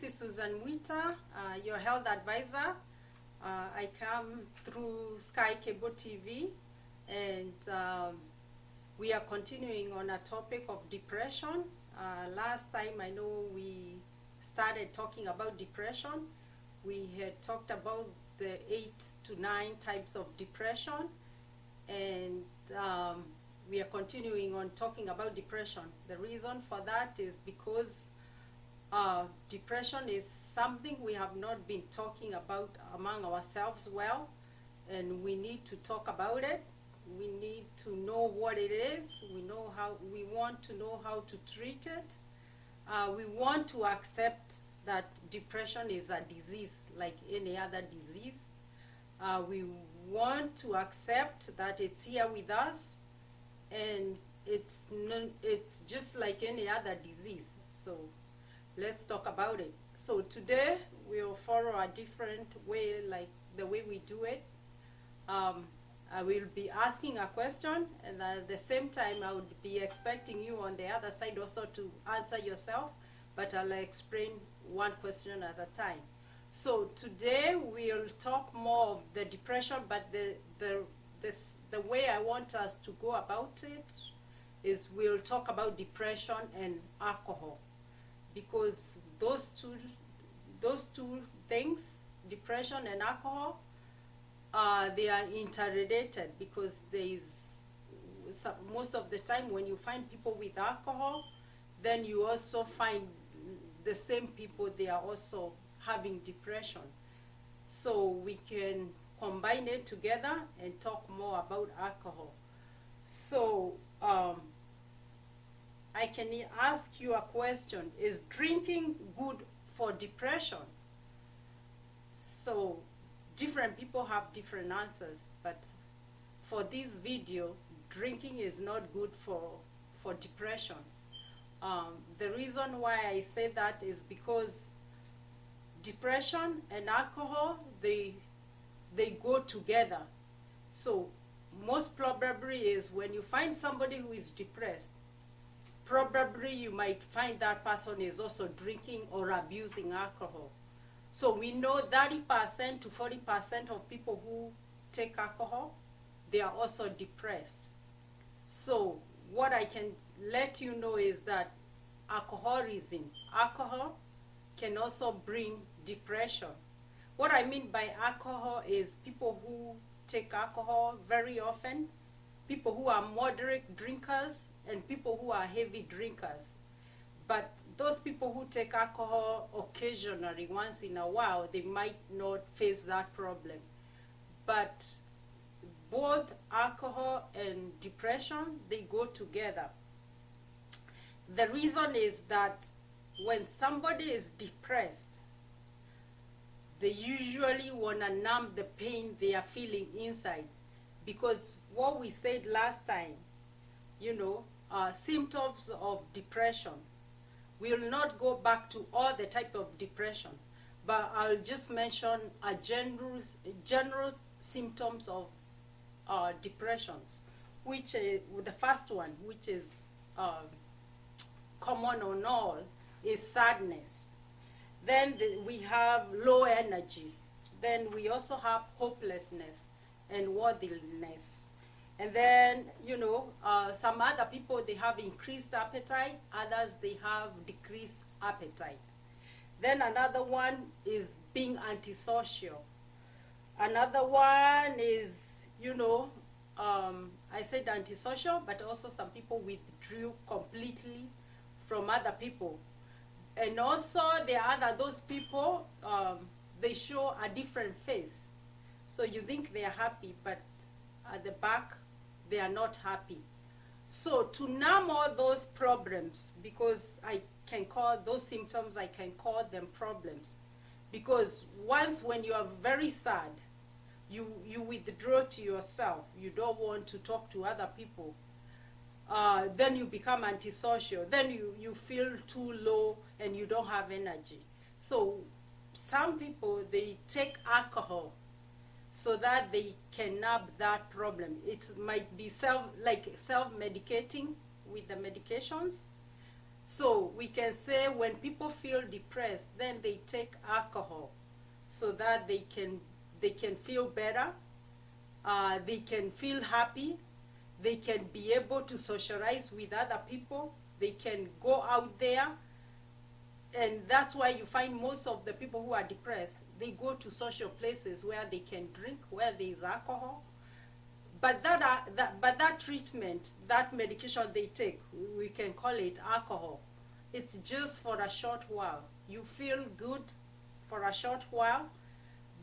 is Susan Muita, your health advisor. I come through Sky Cable TV, and we are continuing on a topic of depression. Last time I know we started talking about depression. We had talked about the 8 to 9 types of depression, and we are continuing on talking about depression. The reason for that is because depression is something we have not been talking about among ourselves well, and we need to talk about it. We need to know what it is. We want to know how to treat it. We want to accept that depression is a disease like any other disease. We want to accept that it's here with us, and it's just like any other disease. So let's talk about it. So today we'll follow a different way, like the way we do it. I will be asking a question, and at the same time I would be expecting you on the other side also to answer yourself, but I'll explain one question at a time. So today we'll talk more of the depression, but the way I want us to go about it is we'll talk about depression and alcohol, because those two things, depression and alcohol, they are interrelated, because most of the time when you find people with alcohol, then you also find the same people, they are also having depression. So we can combine it together and talk more about alcohol. So I can ask you a question. Is drinking good for depression? So different people have different answers, but for this video, drinking is not good for depression. The reason why I say that is because depression and alcohol, they go together. So most probably is when you find somebody who is depressed, probably you might find that person is also drinking or abusing alcohol. So we know 30% to 40% of people who take alcohol, they are also depressed. So what I can let you know is that alcohol can also bring depression. What I mean by alcohol is people who take alcohol very often, people who are moderate drinkers, and people who are heavy drinkers. But those people who take alcohol occasionally, once in a while, they might not face that problem. But both alcohol and depression, they go together. The reason is that when somebody is depressed, they usually want to numb the pain they are feeling inside. Because what we said last time, symptoms of depression, we will not go back to all the type of depression, but I'll just mention a general symptoms of depressions, which is the first one, which is common on all, is sadness. Then we have low energy. Then we also have hopelessness and worthlessness. And then, some other people, they have increased appetite. Others, they have decreased appetite. Then another one is being antisocial. Another one is, I said antisocial, but also some people withdrew completely from other people. And also there are those people, they show a different face. So you think they are happy, but at the back, they are not happy. So to numb all those problems, because I can call those symptoms, I can call them problems. Because when you are very sad, you withdraw to yourself. You don't want to talk to other people. Then you become antisocial. Then you feel too low and you don't have energy. So some people, they take alcohol so that they can numb that problem. It might be self-medicating with the medications. So we can say when people feel depressed, then they take alcohol so that they can feel better, they can feel happy, they can be able to socialize with other people, they can go out there. And that's why you find most of the people who are depressed, they go to social places where they can drink, where there is alcohol. But that treatment, that medication they take, we can call it alcohol. It's just for a short while. You feel good for a short while,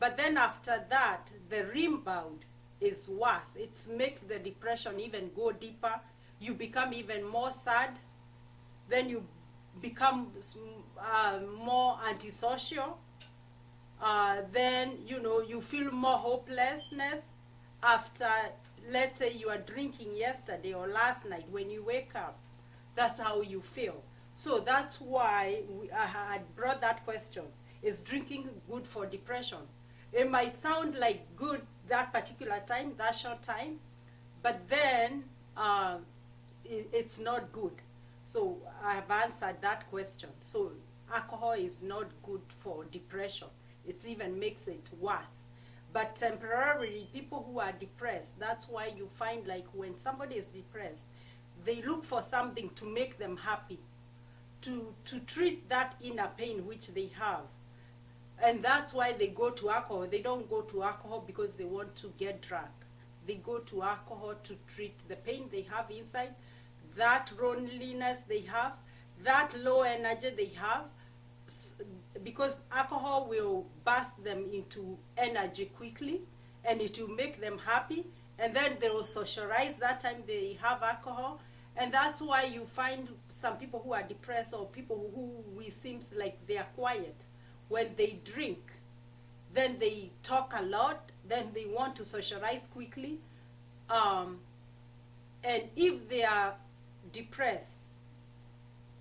but then after that, the rebound is worse. It makes the depression even go deeper. You become even more sad. Then you become more antisocial. Then you feel more hopelessness after, let's say, you are drinking yesterday or last night. When you wake up, that's how you feel. So that's why I had brought that question. Is drinking good for depression? It might sound like good that particular time, that short time, but then it's not good. So I have answered that question. So alcohol is not good for depression. It even makes it worse. But temporarily, people who are depressed, that's why you find like when somebody is depressed, they look for something to make them happy, to treat that inner pain which they have. And that's why they go to alcohol. They don't go to alcohol because they want to get drunk. They go to alcohol to treat the pain they have inside, that loneliness they have, that low energy they have, because alcohol will burst them into energy quickly, and it will make them happy, and then they will socialize that time they have alcohol. And that's why you find some people who are depressed, or people who seems like they are quiet, when they drink, then they talk a lot, then they want to socialize quickly, and if they are depressed,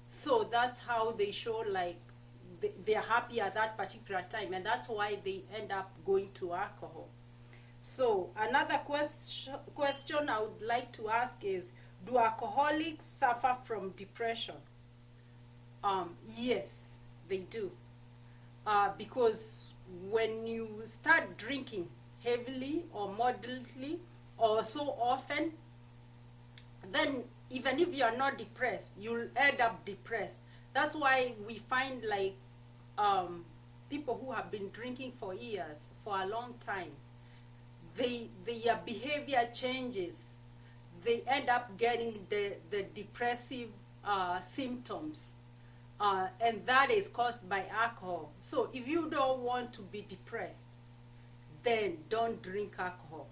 so that's how they show like they're happy at that particular time, and that's why they end up going to alcohol. So another question I would like to ask is, do alcoholics suffer from depression? Yes, they do. Because when you start drinking heavily or moderately or so often, then even if you are not depressed, you'll end up depressed. That's why we find like people who have been drinking for years, for a long time, their behavior changes. They end up getting the depressive symptoms. And that is caused by alcohol. So if you don't want to be depressed, then don't drink alcohol,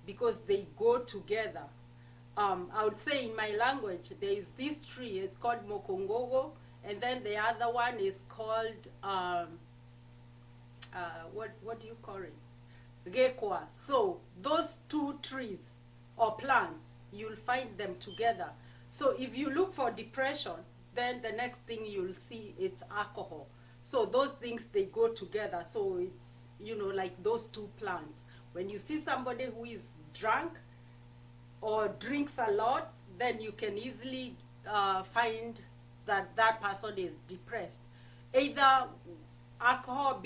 because they go together. I would say in my language, there is this tree, it's called mokongogo, and then the other one is called, what do you call it? Gekwa. So those two trees or plants, you'll find them together. So if you look for depression, then the next thing you'll see it's alcohol. So those things, they go together. So it's, like those two plants. When you see somebody who is drunk or drinks a lot, then you can easily find that person is depressed. Either alcohol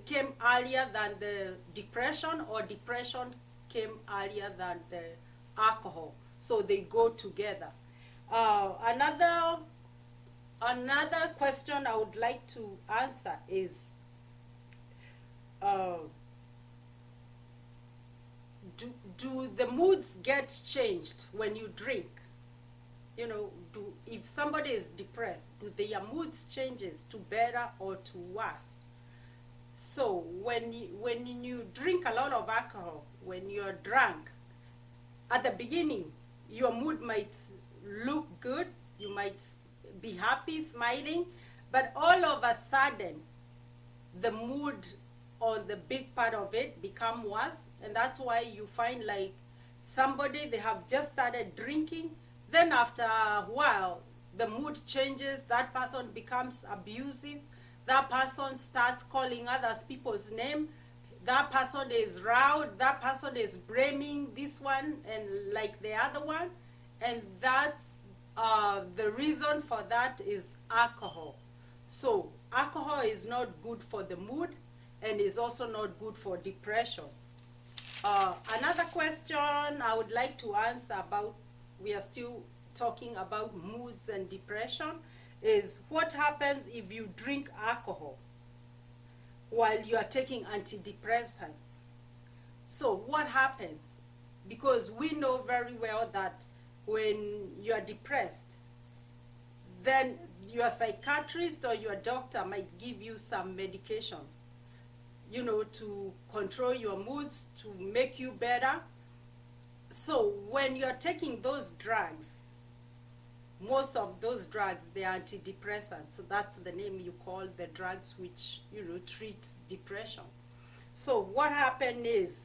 came earlier than the depression, or depression came earlier than the alcohol. So they go together. Another question I would like to answer is, do the moods get changed when you drink? If somebody is depressed, do their moods changes to better or to worse? So when you drink a lot of alcohol, when you're drunk, at the beginning, your mood might look good, you might be happy, smiling, but all of a sudden, the mood on the big part of it become worse. And that's why you find like somebody, they have just started drinking, then after a while, the mood changes, that person becomes abusive, that person starts calling others people's name, that person is loud, that person is blaming this one and like the other one, and that's The reason for that is alcohol. So alcohol is not good for the mood and is also not good for depression. Another question I would like to answer about, we are still talking about moods and depression, is what happens if you drink alcohol while you are taking antidepressants? So what happens? Because we know very well that when you are depressed, then your psychiatrist or your doctor might give you some medications, you know, to control your moods, to make you better. So when you're taking those drugs, most of those drugs, they are antidepressants. So that's the name you call the drugs which, you know, treat depression. So what happens is,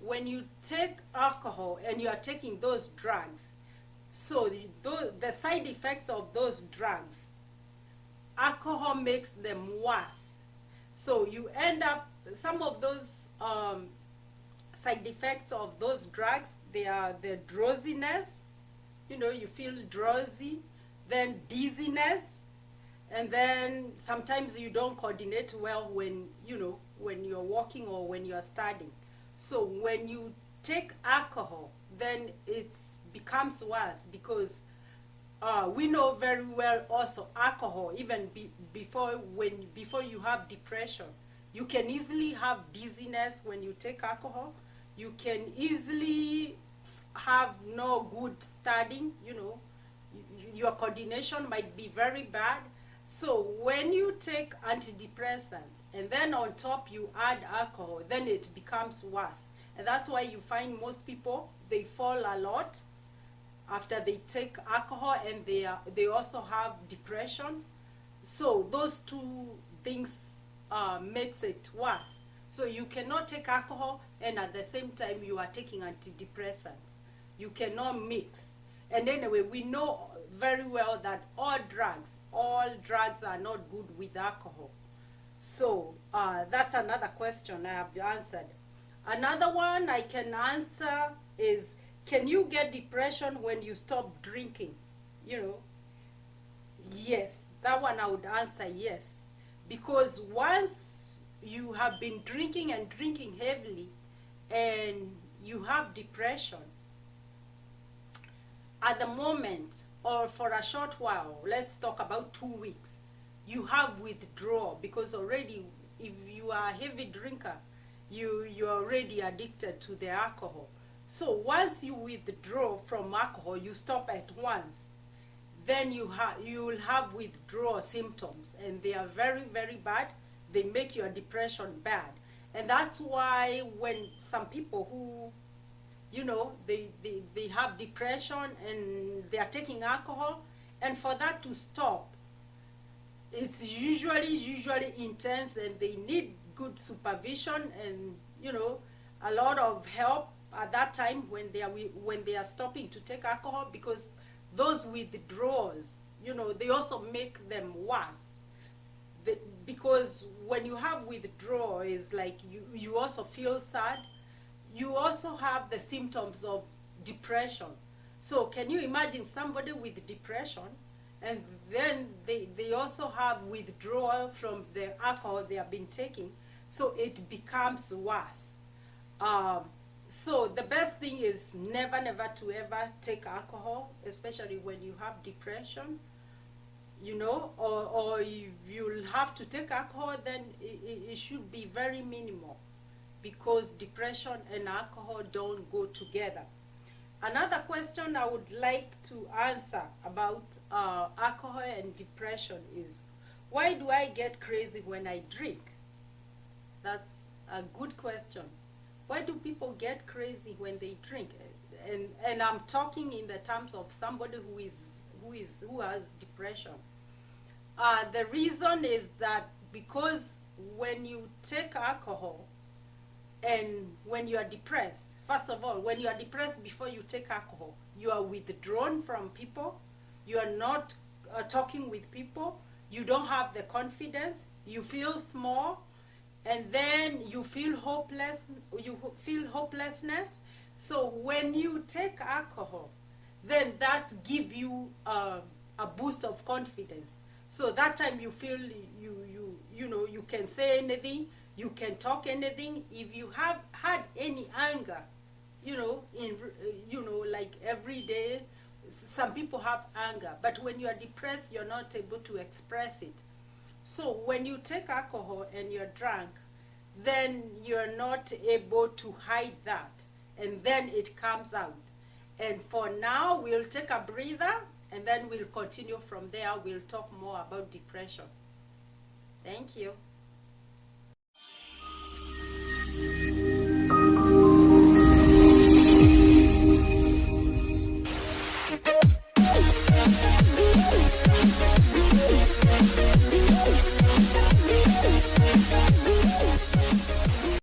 when you take alcohol and you are taking those drugs, so the side effects of those drugs, alcohol makes them worse. So you end up, some of those side effects of those drugs, they are the drowsiness, you know, you feel drowsy, then dizziness, and then sometimes you don't coordinate well when, you know, when you're walking or when you're studying. So when you take alcohol, then it becomes worse, because we know very well also alcohol, even before you have depression, you can easily have dizziness when you take alcohol. You can easily have no good studying, you know, your coordination might be very bad. So when you take antidepressants and then on top you add alcohol, then it becomes worse. And that's why you find most people, they fall a lot after they take alcohol, and they also have depression. So those two things makes it worse. So you cannot take alcohol and at the same time you are taking antidepressants. You cannot mix. And anyway, we know very well that all drugs are not good with alcohol. So that's another question I have answered. Another one I can answer is, can you get depression when you stop drinking? You know, yes, that one I would answer yes. Because once you have been drinking and drinking heavily and you have depression, at the moment or for a short while, let's talk about 2 weeks, you have withdrawal, because already if you are a heavy drinker, you're already addicted to the alcohol. So once you withdraw from alcohol, you stop at once, then you will have withdrawal symptoms, and they are very, very bad. They make your depression bad. And that's why when some people who, you know, they have depression and they are taking alcohol, and for that to stop, it's usually intense, and they need good supervision and, you know, a lot of help at that time when they are stopping to take alcohol, because those withdrawals, you know, they also make them worse. Because when you have withdrawal, it's like you also feel sad. You also have the symptoms of depression. So can you imagine somebody with depression, and then they also have withdrawal from the alcohol they have been taking, so it becomes worse. So the best thing is never to ever take alcohol, especially when you have depression, you know, or if you'll have to take alcohol, then it should be very minimal, because depression and alcohol don't go together. Another question I would like to answer about alcohol and depression is, why do I get crazy when I drink? That's a good question. Why do people get crazy when they drink? And I'm talking in the terms of somebody who has depression. The reason is that because when you take alcohol and when you are depressed, first of all, when you are depressed before you take alcohol, you are withdrawn from people, you are not talking with people, you don't have the confidence, you feel small, and then you feel hopelessness. So when you take alcohol, then that give you a boost of confidence. So that time you feel you know, you can say anything, you can talk anything. If you have had any anger, you know, like every day, some people have anger, but when you are depressed, you're not able to express it. So when you take alcohol and you're drunk, then you're not able to hide that, and then it comes out. And for now, we'll take a breather, and then we'll continue from there. We'll talk more about depression. Thank you.